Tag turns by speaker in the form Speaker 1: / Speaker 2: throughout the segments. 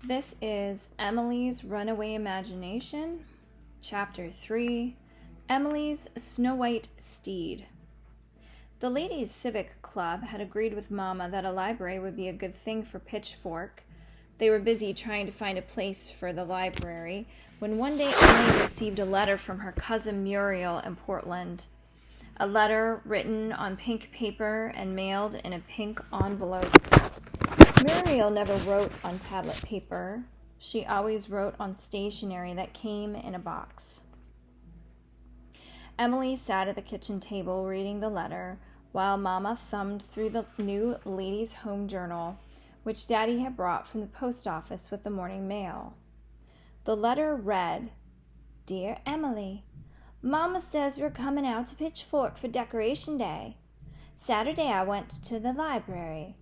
Speaker 1: This is Emily's Runaway Imagination, Chapter 3, Emily's Snow White Steed. The Ladies' Civic Club had agreed with Mama that a library would be a good thing for Pitchfork. They were busy trying to find a place for the library when one day Emily received a letter from her cousin Muriel in Portland. A letter written on pink paper and mailed in a pink envelope. Muriel never wrote on tablet paper. She always wrote on stationery that came in a box. Emily sat at the kitchen table reading the letter while Mama thumbed through the new Ladies' Home Journal, which Daddy had brought from the post office with the morning mail. The letter read, "Dear Emily, Mama says we're coming out to Pitchfork for Decoration Day. Saturday I went to the library.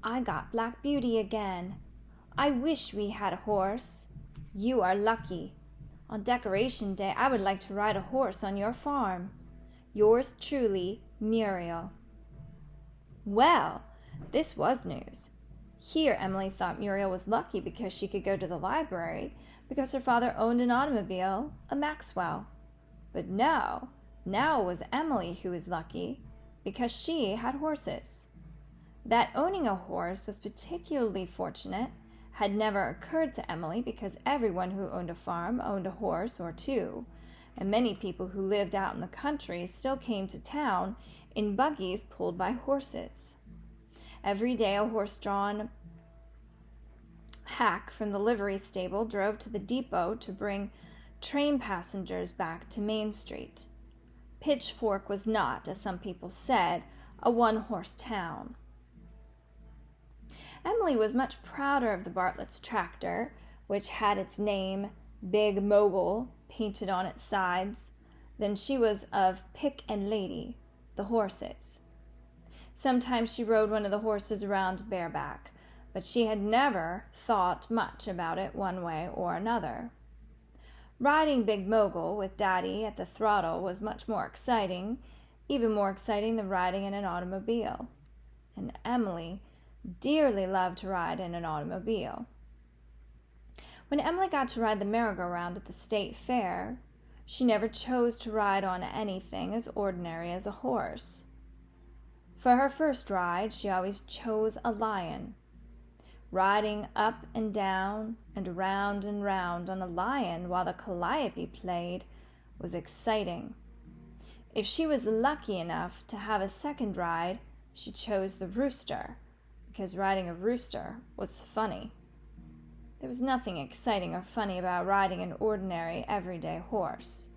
Speaker 1: I got Black Beauty again. I wish we had a horse. You are lucky. On Decoration Day, I would like to ride a horse on your farm. Yours truly, Muriel." Well, this was news. Here Emily thought Muriel was lucky because she could go to the library, because her father owned an automobile, a Maxwell. But no, now it was Emily who was lucky, because she had horses. That owning a horse was particularly fortunate had never occurred to Emily because everyone who owned a farm owned a horse or two, and many people who lived out in the country still came to town in buggies pulled by horses. Every day a horse-drawn hack from the livery stable drove to the depot to bring train passengers back to Main Street. Pitchfork was not, as some people said, a one-horse town. Emily was much prouder of the Bartlett's tractor, which had its name, Big Mogul, painted on its sides, than she was of Pick and Lady, the horses. Sometimes she rode one of the horses around bareback, but she had never thought much about it one way or another. Riding Big Mogul with Daddy at the throttle was much more exciting, even more exciting than riding in an automobile. And Emily dearly loved to ride in an automobile. When Emily got to ride the merry-go-round at the state fair, she never chose to ride on anything as ordinary as a horse. For her first ride, she always chose a lion. Riding up and down and round on a lion while the calliope played was exciting. If she was lucky enough to have a second ride, she chose the rooster, because riding a rooster was funny. There was nothing exciting or funny about riding an ordinary, everyday horse.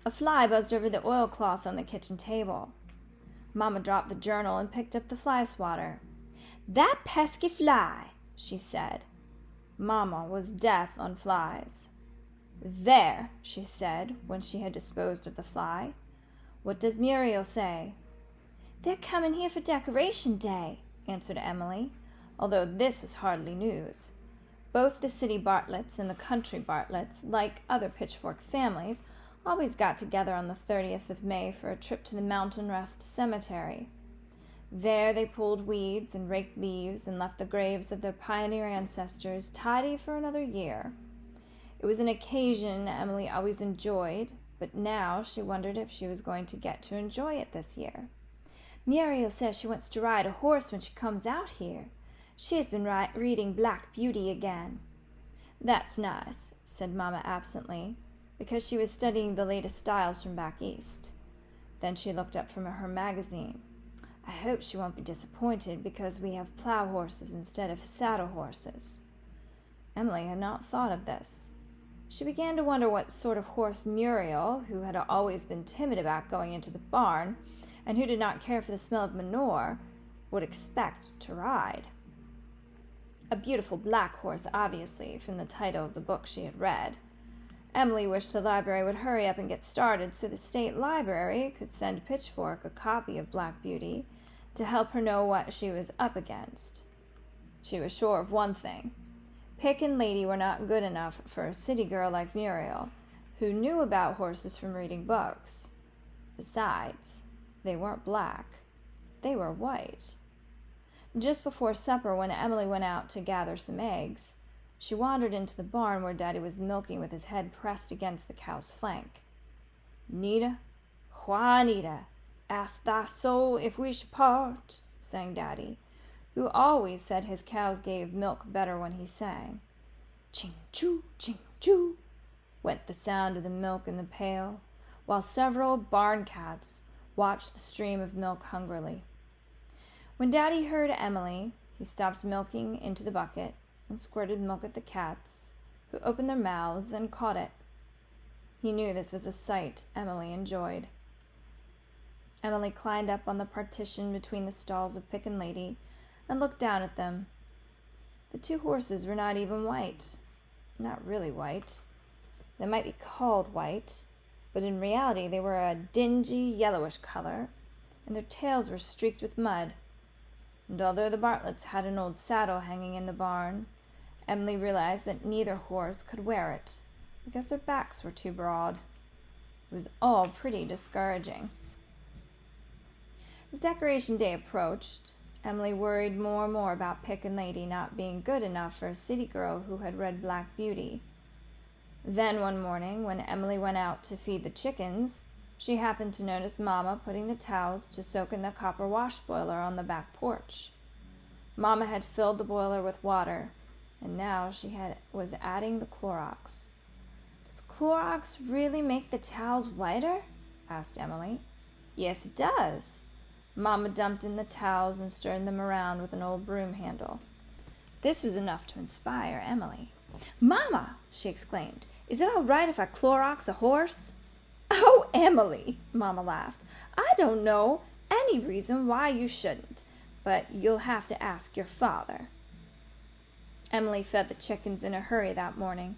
Speaker 1: A fly buzzed over the oilcloth on the kitchen table. Mama dropped the journal and picked up the fly swatter. "That pesky fly," she said. Mama was death on flies. "There," she said when she had disposed of the fly. "What does Muriel say?" "They're coming here for Decoration Day," answered Emily, although this was hardly news. Both the city Bartletts and the country Bartletts, like other Pitchfork families, always got together on the 30th of May for a trip to the Mountain Rest Cemetery. There they pulled weeds and raked leaves and left the graves of their pioneer ancestors tidy for another year. It was an occasion Emily always enjoyed, but now she wondered if she was going to get to enjoy it this year. "Muriel says she wants to ride a horse when she comes out here. She has been reading Black Beauty again." "That's nice," said Mama absently, because she was studying the latest styles from back east. Then she looked up from her magazine. "I hope she won't be disappointed because we have plow horses instead of saddle horses." Emily had not thought of this. She began to wonder what sort of horse Muriel, who had always been timid about going into the barn, and who did not care for the smell of manure, would expect to ride. A beautiful black horse, obviously, from the title of the book she had read. Emily wished the library would hurry up and get started so the state library could send Pitchfork a copy of Black Beauty to help her know what she was up against. She was sure of one thing. Pick and Lady were not good enough for a city girl like Muriel, who knew about horses from reading books. Besides, they weren't black. They were white. Just before supper, when Emily went out to gather some eggs, she wandered into the barn where Daddy was milking with his head pressed against the cow's flank. "Nita, Juanita, ask thy soul if we should part," sang Daddy, who always said his cows gave milk better when he sang. Ching-choo, ching-choo, went the sound of the milk in the pail, while several barn cats watched the stream of milk hungrily. When Daddy heard Emily, he stopped milking into the bucket and squirted milk at the cats, who opened their mouths and caught it. He knew this was a sight Emily enjoyed. Emily climbed up on the partition between the stalls of Pick and Lady and looked down at them. The two horses were not even white. Not really white. They might be called white, but in reality they were a dingy yellowish color, and their tails were streaked with mud. And although the Bartletts had an old saddle hanging in the barn, Emily realized that neither horse could wear it, because their backs were too broad. It was all pretty discouraging. As decoration day approached, Emily worried more and more about Pick and Lady not being good enough for a city girl who had read Black Beauty. Then one morning, when Emily went out to feed the chickens, she happened to notice Mama putting the towels to soak in the copper wash boiler on the back porch. Mama had filled the boiler with water, and now she was adding the Clorox. "Does Clorox really make the towels whiter?" asked Emily. "Yes, it does." Mama dumped in the towels and stirred them around with an old broom handle. This was enough to inspire Emily. "Mama," she exclaimed, "is it all right if I Clorox a horse?" "Oh, Emily," Mama laughed, "I don't know any reason why you shouldn't, but you'll have to ask your father." Emily fed the chickens in a hurry that morning.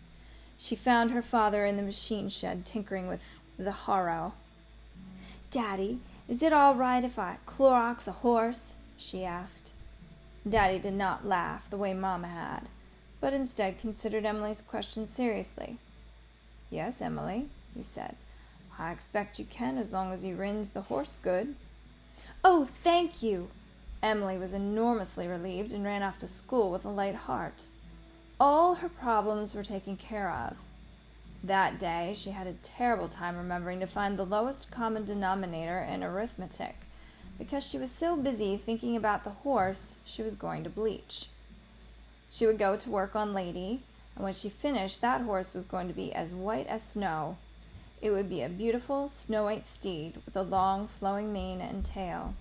Speaker 1: She found her father in the machine shed tinkering with the harrow. "Daddy, is it all right if I Clorox a horse?" she asked. Daddy did not laugh the way Mama had, but instead considered Emily's question seriously. "Yes, Emily," he said. "I expect you can as long as you rinse the horse good." "Oh, thank you!" Emily was enormously relieved and ran off to school with a light heart. All her problems were taken care of. That day she had a terrible time remembering to find the lowest common denominator in arithmetic, because she was so busy thinking about the horse she was going to bleach. She would go to work on Lady, and when she finished, that horse was going to be as white as snow. It would be a beautiful snow-white steed with a long flowing mane and tail.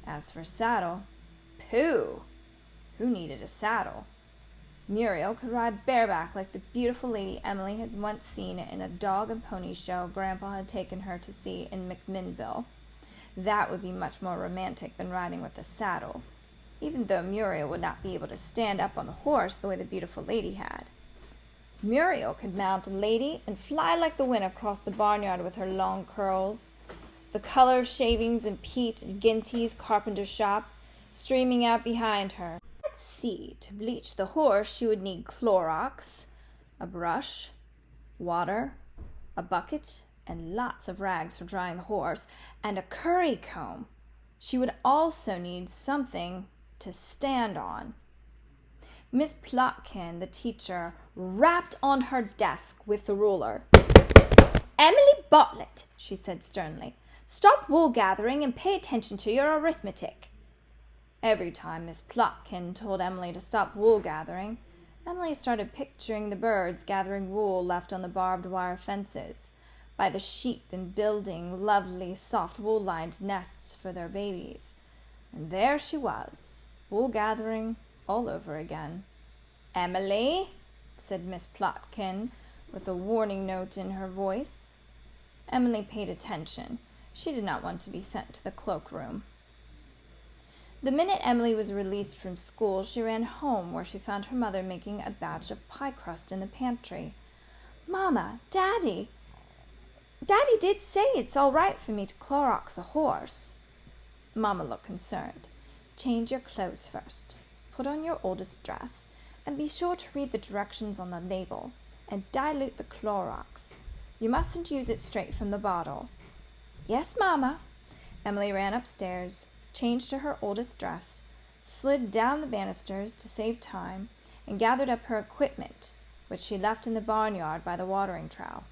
Speaker 1: As for saddle, pooh! Who needed a saddle? Muriel could ride bareback like the beautiful lady Emily had once seen in a dog and pony show Grandpa had taken her to see in McMinnville. That would be much more romantic than riding with a saddle, even though Muriel would not be able to stand up on the horse the way the beautiful lady had. Muriel could mount Lady and fly like the wind across the barnyard with her long curls, the color of shavings in Pete Ginty's carpenter shop streaming out behind her. Let's see, to bleach the horse she would need Clorox, a brush, water, a bucket, and lots of rags for drying the horse, and a curry comb. She would also need something to stand on. Miss Plotkin, the teacher, rapped on her desk with the ruler. "Emily Bartlett," she said sternly, "stop wool gathering and pay attention to your arithmetic." Every time Miss Plotkin told Emily to stop wool gathering, Emily started picturing the birds gathering wool left on the barbed wire fences by the sheep and building lovely soft wool-lined nests for their babies. And there she was, wool gathering all over again. "Emily," said Miss Plotkin, with a warning note in her voice. Emily paid attention. She did not want to be sent to the cloakroom. The minute Emily was released from school, she ran home, where she found her mother making a batch of pie crust in the pantry. "Mama, Daddy did say it's all right for me to Clorox a horse." Mama looked concerned. "Change your clothes first. Put on your oldest dress, and be sure to read the directions on the label, and dilute the Clorox. You mustn't use it straight from the bottle." "Yes, Mama." Emily ran upstairs, changed to her oldest dress, slid down the banisters to save time, and gathered up her equipment, which she left in the barnyard by the watering trowel.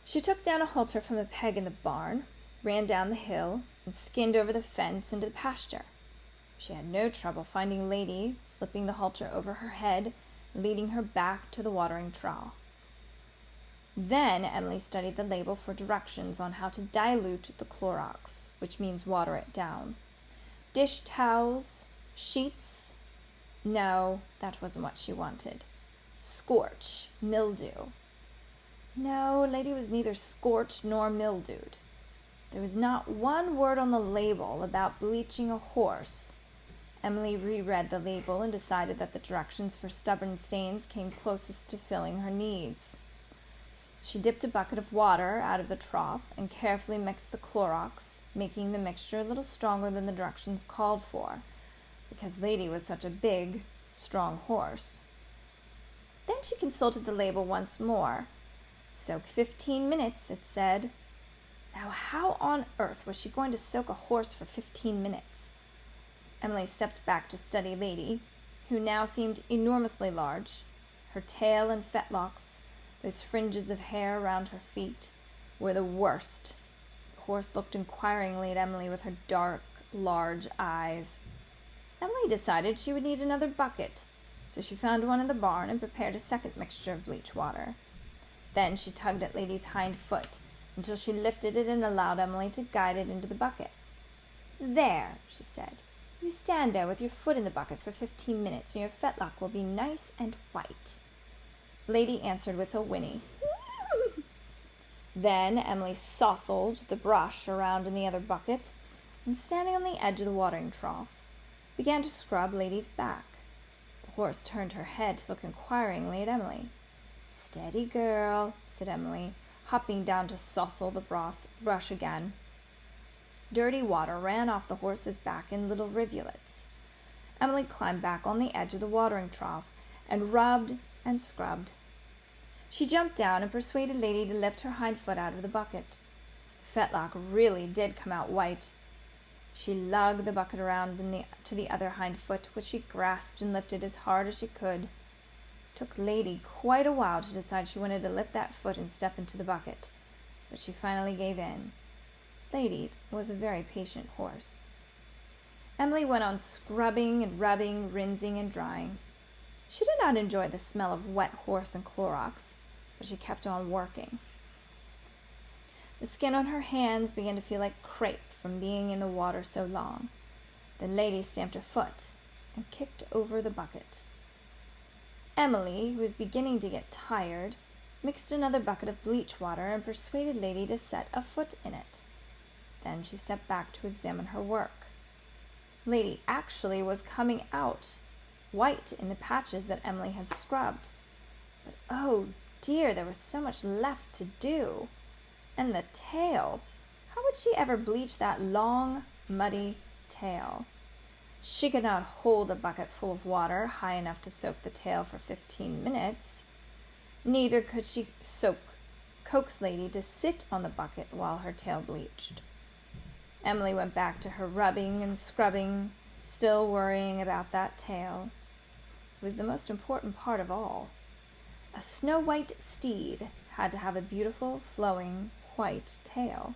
Speaker 1: She took down a halter from a peg in the barn, ran down the hill, and skinned over the fence into the pasture. She had no trouble finding Lady, slipping the halter over her head and leading her back to the watering trough. Then Emily studied the label for directions on how to dilute the Clorox, which means water it down. Dish towels, sheets. No, that wasn't what she wanted. Scorch, mildew. No, Lady was neither scorched nor mildewed. There was not one word on the label about bleaching a horse. Emily reread the label and decided that the directions for stubborn stains came closest to filling her needs. She dipped a bucket of water out of the trough and carefully mixed the Clorox, making the mixture a little stronger than the directions called for, because Lady was such a big, strong horse. Then she consulted the label once more. Soak 15 minutes, it said. Now, how on earth was she going to soak a horse for 15 minutes? Emily stepped back to study Lady, who now seemed enormously large. Her tail and fetlocks, those fringes of hair around her feet, were the worst. The horse looked inquiringly at Emily with her dark, large eyes. Emily decided she would need another bucket, so she found one in the barn and prepared a second mixture of bleach water. Then she tugged at Lady's hind foot until she lifted it and allowed Emily to guide it into the bucket. There, she said. You stand there with your foot in the bucket for 15 minutes, and your fetlock will be nice and white. Lady answered with a whinny. Then Emily sauciled the brush around in the other bucket, and standing on the edge of the watering trough, began to scrub Lady's back. The horse turned her head to look inquiringly at Emily. Steady, girl, said Emily, hopping down to saucil the brush again. Dirty water ran off the horse's back in little rivulets. Emily climbed back on the edge of the watering trough and rubbed and scrubbed. She jumped down and persuaded Lady to lift her hind foot out of the bucket. The fetlock really did come out white. She lugged the bucket around to the other hind foot, which she grasped and lifted as hard as she could. It took Lady quite a while to decide she wanted to lift that foot and step into the bucket, but she finally gave in. Lady was a very patient horse. Emily went on scrubbing and rubbing, rinsing and drying. She did not enjoy the smell of wet horse and Clorox, but she kept on working. The skin on her hands began to feel like crepe from being in the water so long. Then Lady stamped her foot and kicked over the bucket. Emily, who was beginning to get tired, mixed another bucket of bleach water and persuaded Lady to set a foot in it. Then she stepped back to examine her work. Lady actually was coming out white in the patches that Emily had scrubbed. But oh dear, there was so much left to do. And the tail. How would she ever bleach that long, muddy tail? She could not hold a bucket full of water high enough to soak the tail for 15 minutes. Neither could she coax Lady to sit on the bucket while her tail bleached. Emily went back to her rubbing and scrubbing, still worrying about that tail. It was the most important part of all. A snow-white steed had to have a beautiful, flowing, white tail.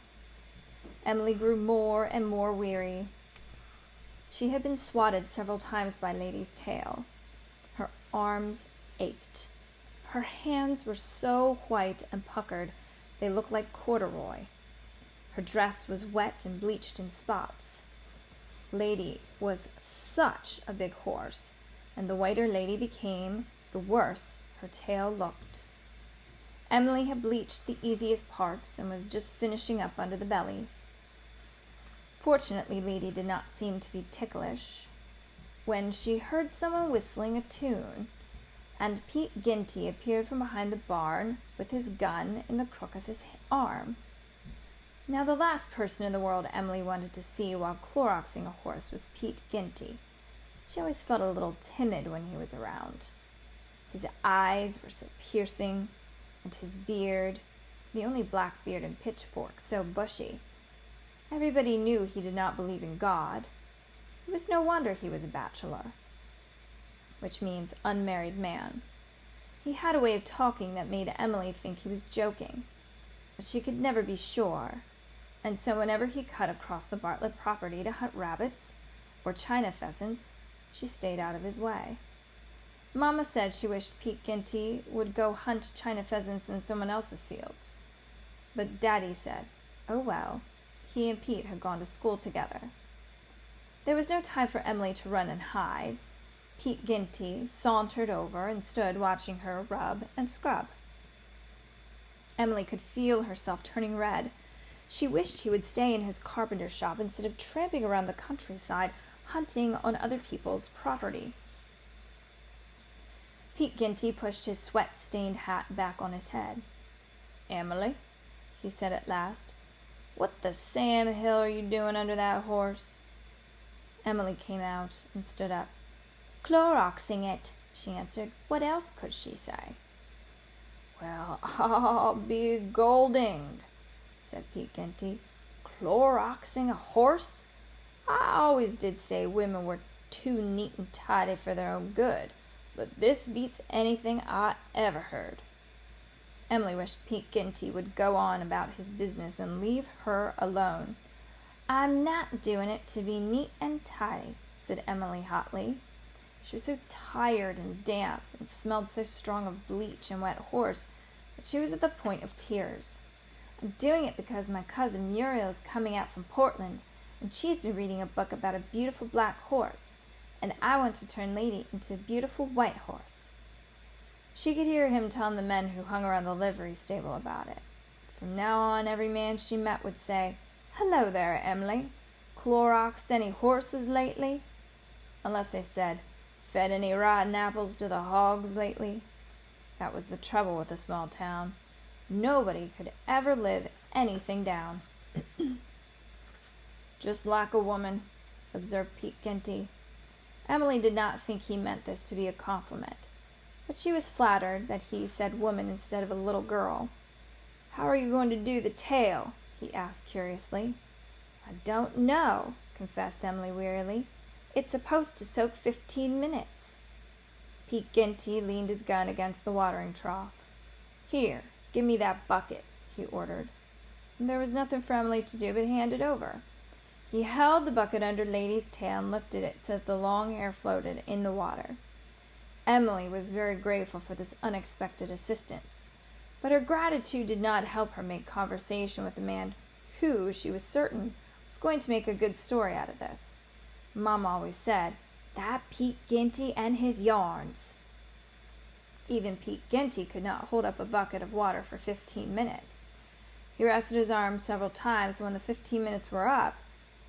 Speaker 1: Emily grew more and more weary. She had been swatted several times by Lady's tail. Her arms ached. Her hands were so white and puckered they looked like corduroy. Her dress was wet and bleached in spots. Lady was such a big horse, and the whiter Lady became, the worse her tail looked. Emily had bleached the easiest parts and was just finishing up under the belly. Fortunately, Lady did not seem to be ticklish when she heard someone whistling a tune, and Pete Ginty appeared from behind the barn with his gun in the crook of his arm. Now, the last person in the world Emily wanted to see while Cloroxing a horse was Pete Ginty. She always felt a little timid when he was around. His eyes were so piercing, and his beard, the only black beard in Pitchfork, so bushy. Everybody knew he did not believe in God. It was no wonder he was a bachelor, which means unmarried man. He had a way of talking that made Emily think he was joking, but she could never be sure, and so whenever he cut across the Bartlett property to hunt rabbits or china pheasants, she stayed out of his way. Mama said she wished Pete Ginty would go hunt china pheasants in someone else's fields, but Daddy said, oh well, he and Pete had gone to school together. There was no time for Emily to run and hide. Pete Ginty sauntered over and stood watching her rub and scrub. Emily could feel herself turning red. She wished he would stay in his carpenter shop instead of tramping around the countryside hunting on other people's property. Pete Ginty pushed his sweat-stained hat back on his head. Emily, he said at last, what the Sam Hill are you doing under that horse? Emily came out and stood up. Cloroxing it, she answered. What else could she say? Well, I'll be goldinged, said Pete Ginty. Cloroxing a horse? I always did say women were too neat and tidy for their own good, but this beats anything I ever heard. Emily wished Pete Ginty would go on about his business and leave her alone. I'm not doing it to be neat and tidy, said Emily hotly. She was so tired and damp and smelled so strong of bleach and wet horse that she was at the point of tears. I'm doing it because my cousin Muriel is coming out from Portland, and she's been reading a book about a beautiful black horse, and I want to turn Lady into a beautiful white horse. She could hear him telling the men who hung around the livery stable about it. From now on, every man she met would say, Hello there, Emily. Cloroxed any horses lately? Unless they said, Fed any rotten apples to the hogs lately? That was the trouble with a small town. Nobody could ever live anything down. Just like a woman, observed Pete Ginty. Emily did not think he meant this to be a compliment, but she was flattered that he said woman instead of a little girl. How are you going to do the tail? He asked curiously. I don't know, confessed Emily wearily. It's supposed to soak 15 minutes. Pete Ginty leaned his gun against the watering trough. Here, give me that bucket, he ordered. And there was nothing for Emily to do but hand it over. He held the bucket under Lady's tail and lifted it so that the long hair floated in the water. Emily was very grateful for this unexpected assistance, but her gratitude did not help her make conversation with the man who, she was certain, was going to make a good story out of this. Mama always said, that Pete Ginty and his yarns. Even Pete Ginty could not hold up a bucket of water for 15 minutes. He rested his arms several times. When the 15 minutes were up,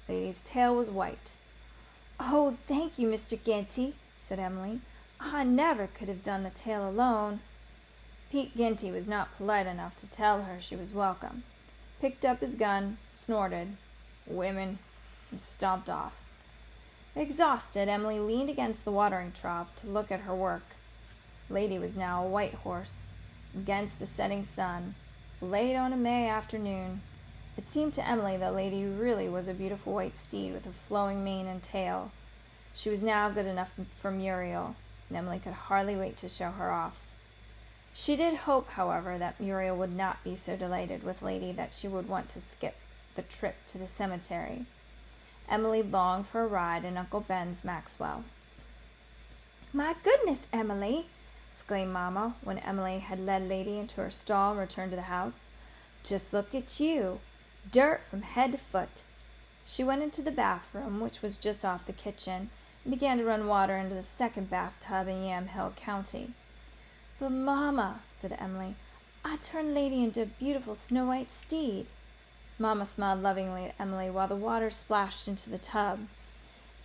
Speaker 1: Lady's tail was white. Oh, thank you, Mr. Ginty, said Emily. I never could have done the tail alone. Pete Ginty was not polite enough to tell her she was welcome, picked up his gun, snorted, women, and stomped off. Exhausted, Emily leaned against the watering trough to look at her work. Lady was now a white horse, against the setting sun, late on a May afternoon. It seemed to Emily that Lady really was a beautiful white steed with a flowing mane and tail. She was now good enough for Muriel, and Emily could hardly wait to show her off. She did hope, however, that Muriel would not be so delighted with Lady that she would want to skip the trip to the cemetery. Emily longed for a ride in Uncle Ben's Maxwell. My goodness, Emily, exclaimed Mamma, when Emily had led Lady into her stall and returned to the house. Just look at you. Dirt from head to foot. She went into the bathroom, which was just off the kitchen, and began to run water into the second bathtub in Yamhill County. But, Mamma, said Emily, I turned Lady into a beautiful snow-white steed. Mamma smiled lovingly at Emily while the water splashed into the tub.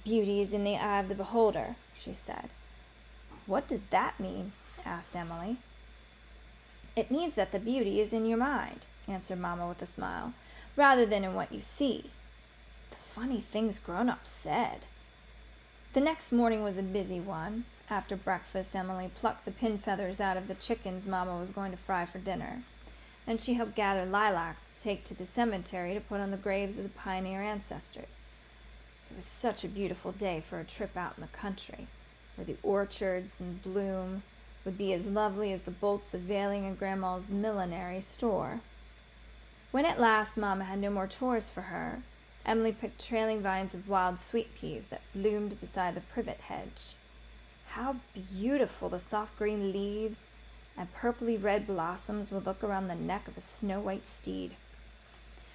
Speaker 1: Beauty is in the eye of the beholder, she said. What does that mean? Asked Emily. It means that the beauty is in your mind, answered Mamma with a smile, rather than in what you see. The funny things grown-ups said. The next morning was a busy one. After breakfast, Emily plucked the pin feathers out of the chickens Mamma was going to fry for dinner. Then she helped gather lilacs to take to the cemetery to put on the graves of the pioneer ancestors. It was such a beautiful day for a trip out in the country, where the orchards in bloom would be as lovely as the bolts availing in Grandma's millinery store. When at last Mamma had no more chores for her, Emily picked trailing vines of wild sweet peas that bloomed beside the privet hedge. How beautiful the soft green leaves and purply red blossoms would look around the neck of a snow-white steed.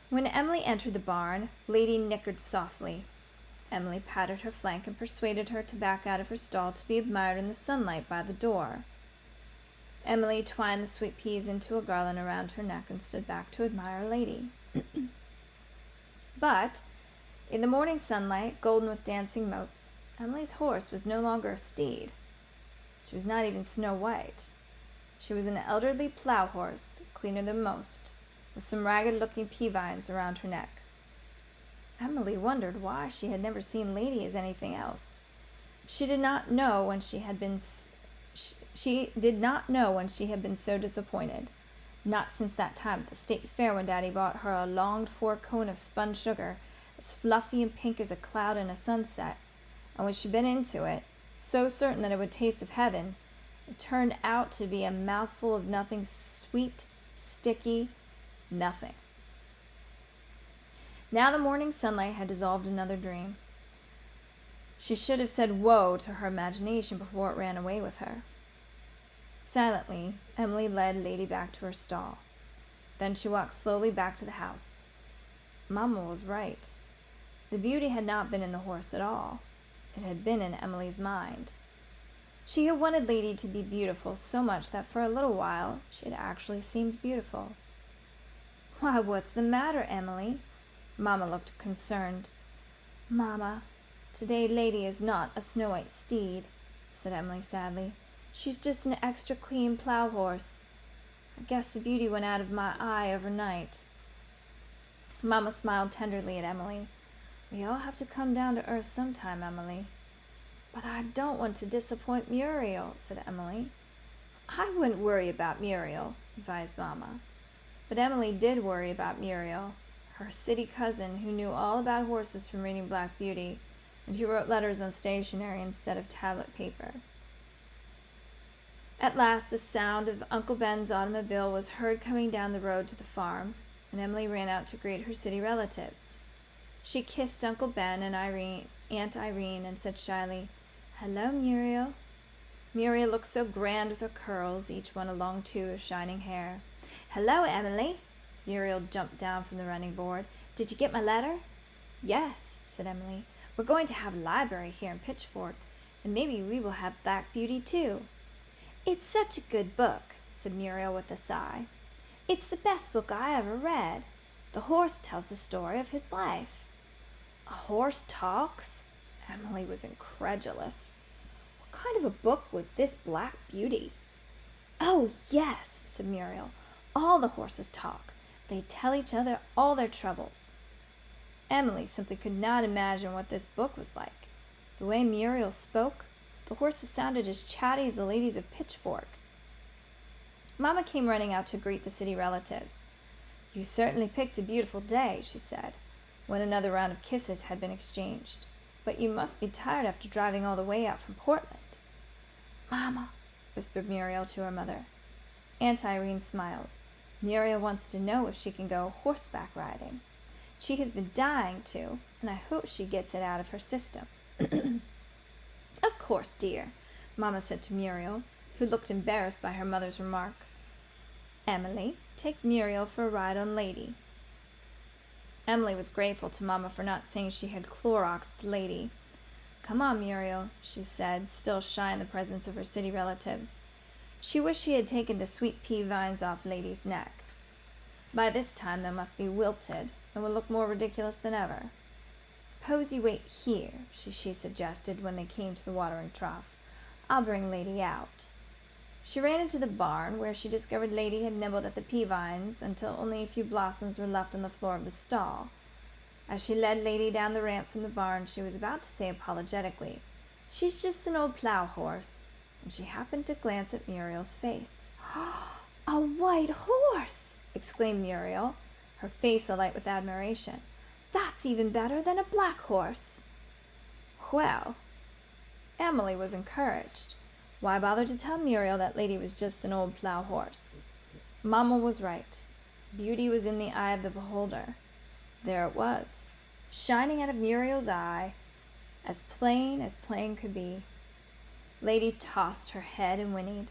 Speaker 1: When Emily entered the barn, Lady nickered softly. Emily patted her flank and persuaded her to back out of her stall to be admired in the sunlight by the door. Emily twined the sweet peas into a garland around her neck and stood back to admire Lady. But, in the morning sunlight, golden with dancing motes, Emily's horse was no longer a steed. She was not even snow-white. She was an elderly plough horse, cleaner than most, with some ragged-looking pea vines around her neck. Emily wondered why she had never seen Lady as anything else. She did not know when she had been so disappointed. Not since that time at the state fair when Daddy bought her a longed-for cone of spun sugar, as fluffy and pink as a cloud in a sunset, and when she bit into it, so certain that it would taste of heaven, it turned out to be a mouthful of nothing, sweet, sticky, nothing. Now the morning sunlight had dissolved another dream. She should have said "whoa" to her imagination before it ran away with her. Silently, Emily led Lady back to her stall. Then she walked slowly back to the house. Mamma was right. The beauty had not been in the horse at all. It had been in Emily's mind. She had wanted Lady to be beautiful so much that for a little while she had actually seemed beautiful. "Why, what's the matter, Emily?" Mamma looked concerned. "Mamma, today Lady is not a snow-white steed," said Emily sadly. "She's just an extra clean plough horse. I guess the beauty went out of my eye overnight." Mamma smiled tenderly at Emily. "We all have to come down to earth sometime, Emily." "But I don't want to disappoint Muriel," said Emily. "I wouldn't worry about Muriel," advised Mamma. But Emily did worry about Muriel, her city cousin who knew all about horses from reading Black Beauty, and who wrote letters on stationery instead of tablet paper. At last the sound of Uncle Ben's automobile was heard coming down the road to the farm, and Emily ran out to greet her city relatives. She kissed Uncle Ben and Aunt Irene and said shyly, "Hello, Muriel." Muriel looked so grand with her curls, each one a long tube of shining hair. "Hello, Emily." Muriel jumped down from the running board. "Did you get my letter?" "Yes," said Emily. "We're going to have a library here in Pitchfork, and maybe we will have Black Beauty too." "It's such a good book," said Muriel with a sigh. "It's the best book I ever read. The horse tells the story of his life." "A horse talks?" Emily was incredulous. What kind of a book was this Black Beauty? "Oh, yes," said Muriel. "All the horses talk. They tell each other all their troubles." Emily simply could not imagine what this book was like. The way Muriel spoke, the horses sounded as chatty as the ladies of Pitchfork. Mamma came running out to greet the city relatives. "You certainly picked a beautiful day," she said, when another round of kisses had been exchanged. "But you must be tired after driving all the way out from Portland." "Mamma," whispered Muriel to her mother. Aunt Irene smiled. "Muriel wants to know if she can go horseback riding. She has been dying to, and I hope she gets it out of her system." "Of course, dear," Mamma said to Muriel, who looked embarrassed by her mother's remark. "Emily, take Muriel for a ride on Lady." Emily was grateful to Mamma for not saying she had Cloroxed Lady. "Come on, Muriel," she said, still shy in the presence of her city relatives. She wished she had taken the sweet pea vines off Lady's neck. By this time they must be wilted, and would look more ridiculous than ever. "Suppose you wait here," she suggested when they came to the watering trough. "I'll bring Lady out." She ran into the barn, where she discovered Lady had nibbled at the pea vines until only a few blossoms were left on the floor of the stall. As she led Lady down the ramp from the barn, she was about to say apologetically, "She's just an old plough horse," when she happened to glance at Muriel's face. "A white horse!" exclaimed Muriel, her face alight with admiration. "That's even better than a black horse." Well, Emily was encouraged. Why bother to tell Muriel that Lady was just an old plough horse? Mamma was right. Beauty was in the eye of the beholder. There it was, shining out of Muriel's eye, as plain could be. Lady tossed her head and whinnied,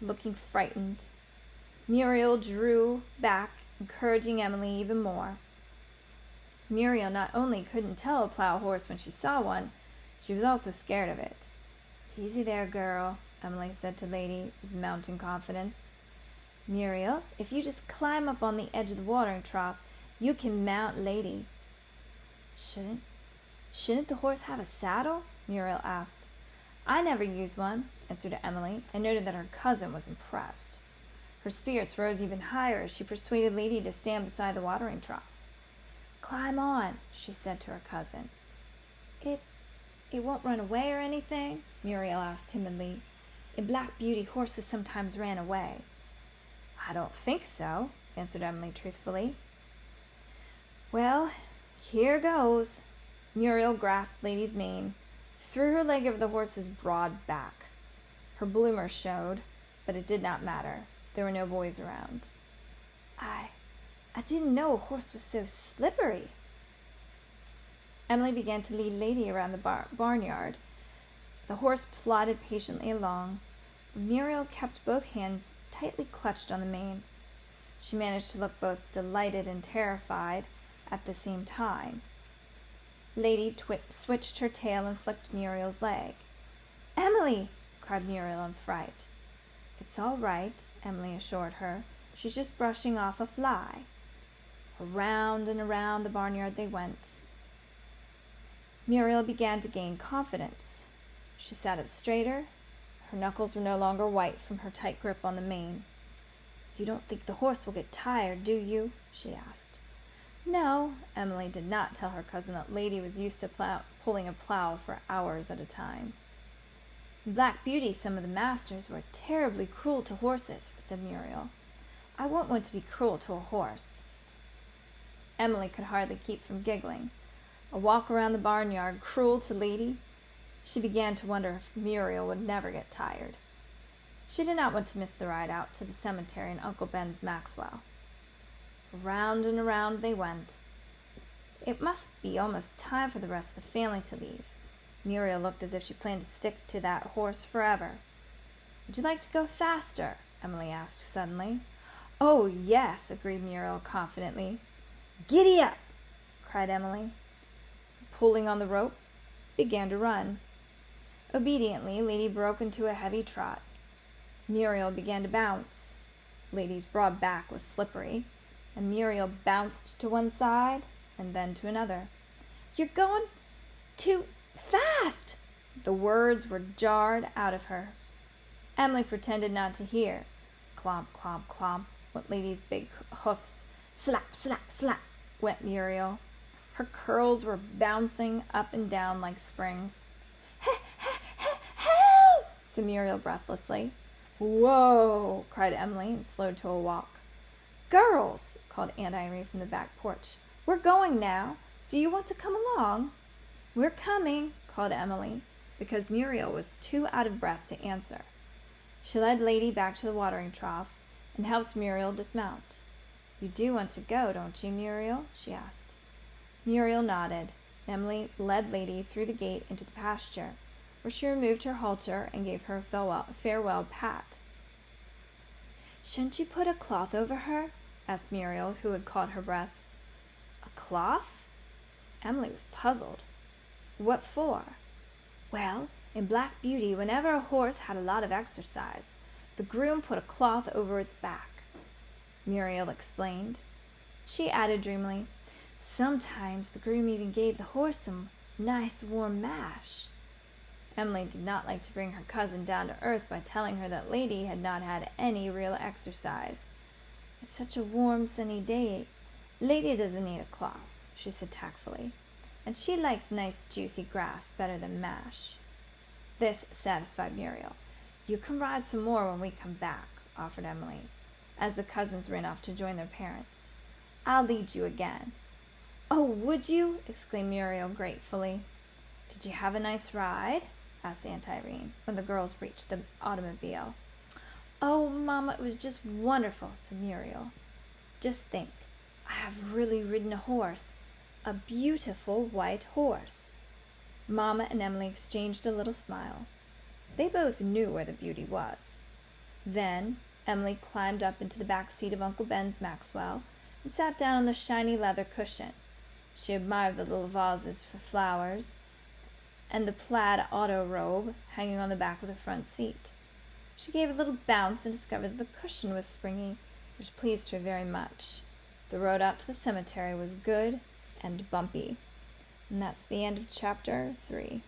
Speaker 1: looking frightened. Muriel drew back, encouraging Emily even more. Muriel not only couldn't tell a plough horse when she saw one, she was also scared of it. "Easy there, girl," Emily said to Lady with mounting confidence. "Muriel, if you just climb up on the edge of the watering trough, you can mount Lady." Shouldn't the horse have a saddle?" Muriel asked. "I never used one," answered Emily, and noted that her cousin was impressed. Her spirits rose even higher as she persuaded Lady to stand beside the watering trough. "Climb on," she said to her cousin. It won't run away or anything?" Muriel asked timidly. "In Black Beauty, horses sometimes ran away." "I don't think so," answered Emily truthfully. "Well, here goes." Muriel grasped Lady's mane, threw her leg over the horse's broad back. Her bloomers showed, but it did not matter. There were no boys around. I didn't know a horse was so slippery." Emily began to lead Lady around the barnyard. The horse plodded patiently along. Muriel kept both hands tightly clutched on the mane. She managed to look both delighted and terrified at the same time. Lady switched her tail and flicked Muriel's leg. "Emily!" cried Muriel in fright. "It's all right," Emily assured her. "She's just brushing off a fly." Around and around the barnyard they went. Muriel began to gain confidence. She sat up straighter. Her knuckles were no longer white from her tight grip on the mane. "You don't think the horse will get tired, do you?" she asked. No, Emily did not tell her cousin that Lady was used to pulling a plow for hours at a time. "In Black Beauty, some of the masters were terribly cruel to horses," said Muriel. "I want one to be cruel to a horse." Emily could hardly keep from giggling. A walk around the barnyard cruel to Lady? She began to wonder if Muriel would never get tired. She did not want to miss the ride out to the cemetery and Uncle Ben's Maxwell. Around and around they went. It must be almost time for the rest of the family to leave. Muriel looked as if she planned to stick to that horse forever. "Would you like to go faster?" Emily asked suddenly. "Oh, yes," agreed Muriel confidently. "Giddy up!" cried Emily. Pulling on the rope, began to run. Obediently, Lady broke into a heavy trot. Muriel began to bounce. Lady's broad back was slippery, and Muriel bounced to one side and then to another. "You're going too fast!" The words were jarred out of her. Emily pretended not to hear. Clomp, clomp, clomp went Lady's big hoofs. Slap, slap, slap went Muriel. Her curls were bouncing up and down like springs. "Help!" said Muriel breathlessly. "Whoa!" cried Emily and slowed to a walk. "Girls!" called Aunt Irene from the back porch. "We're going now. Do you want to come along?" "We're coming," called Emily, because Muriel was too out of breath to answer. She led Lady back to the watering trough and helped Muriel dismount. "You do want to go, don't you, Muriel?" she asked. Muriel nodded. Emily led Lady through the gate into the pasture, where she removed her halter and gave her a farewell pat. "Shouldn't you put a cloth over her?" asked Muriel, who had caught her breath. "A cloth?" Emily was puzzled. "What for?" "Well, in Black Beauty, whenever a horse had a lot of exercise, the groom put a cloth over its back," Muriel explained. She added dreamily, "Sometimes the groom even gave the horse some nice warm mash." Emily did not like to bring her cousin down to earth by telling her that Lady had not had any real exercise. "It's such a warm, sunny day. Lady doesn't need a cloth," she said tactfully, "and she likes nice, juicy grass better than mash." This satisfied Muriel. "You can ride some more when we come back," offered Emily, as the cousins ran off to join their parents. "I'll lead you again." "Oh, would you?" exclaimed Muriel gratefully. "Did you have a nice ride?" asked Aunt Irene, when the girls reached the automobile. "Oh, Mama, it was just wonderful," said Muriel. "Just think, I have really ridden a horse, a beautiful white horse." Mama and Emily exchanged a little smile. They both knew where the beauty was. Then Emily climbed up into the back seat of Uncle Ben's Maxwell and sat down on the shiny leather cushion. She admired the little vases for flowers and the plaid auto robe hanging on the back of the front seat. She gave a little bounce and discovered that the cushion was springy, which pleased her very much. The road out to the cemetery was good and bumpy. And that's the end of chapter 3.